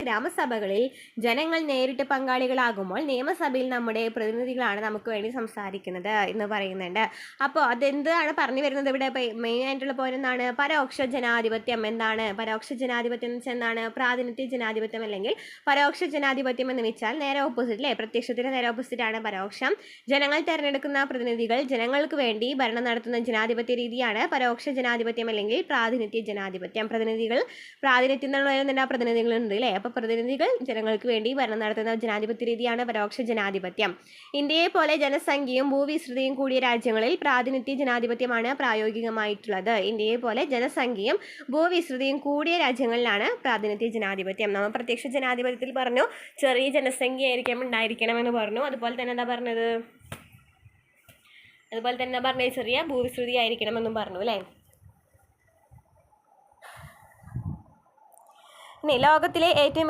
ഗ്രാമസഭകളിൽ ജനങ്ങൾ നേരിട്ട് പങ്കാളികളാകുമ്പോൾ നിയമസഭയിൽ നമ്മുടെ പ്രതിനിധികളാണ് നമുക്ക് വേണ്ടി സംസാരിക്കുന്നത് എന്ന് പറയുന്നുണ്ട്. അപ്പോൾ അതെന്താണ് പറഞ്ഞു വരുന്നത് ഇവിടെ മെയിൻ ആയിട്ടുള്ള പോയിന്റ് എന്താണ്? പരോക്ഷ ജനാധിപത്യം. എന്താണ് പരോക്ഷ ജനാധിപത്യം എന്ന് വെച്ചാൽ എന്താണ്? പ്രാതിനിധ്യ ജനാധിപത്യം അല്ലെങ്കിൽ പരോക്ഷ ജനാധിപത്യം എന്ന് വെച്ചാൽ നേരെ ഓപ്പോസിറ്റ് അല്ലേ? പ്രത്യക്ഷത്തിന് നേരെ ഓപ്പോസിറ്റ് ആണ് പരോക്ഷം. ജനങ്ങൾ തിരഞ്ഞെടുക്കുന്ന പ്രതിനിധികൾ ജനങ്ങൾക്ക് വേണ്ടി ഭരണം നടത്തുന്ന ജനാധിപത്യ രീതിയാണ് പരോക്ഷ ജനാധിപത്യം അല്ലെങ്കിൽ പ്രാതിനിധ്യ ജനാധിപത്യം. പ്രാതിനിധ്യം എന്നുള്ള പ്രതിനിധികളുണ്ട് അല്ലേ? അപ്പോൾ പ്രതിനിധികൾ ജനങ്ങൾക്ക് വേണ്ടി ഭരണം നടത്തുന്ന ജനാധിപത്യ രീതിയാണ് പരോക്ഷ ജനാധിപത്യം. ഇന്ത്യയെ പോലെ ജനസംഖ്യയും ഭൂവിസ്തൃതിയും കൂടിയ രാജ്യങ്ങളിൽ പ്രാതിനിധ്യ ജനാധിപത്യമാണ് പ്രായോഗികമായിട്ടുള്ളത്. ഇന്ത്യയെ പോലെ ജനസംഖ്യയും ഭൂവിസ്തൃതിയും കൂടിയ രാജ്യങ്ങളിലാണ് പ്രാതിനിധ്യ ജനാധിപത്യം. നമ്മൾ പ്രത്യക്ഷ ജനാധിപത്യത്തിൽ പറഞ്ഞു ചെറിയ ജനസംഖ്യ ഉണ്ടായിരിക്കണമെന്ന് പറഞ്ഞു. അതുപോലെ തന്നെ എന്താ പറഞ്ഞത്? ചെറിയ ഭൂവിസ്തൃതി ആയിരിക്കണമെന്നും പറഞ്ഞു അല്ലേ? ഇനി ലോകത്തിലെ ഏറ്റവും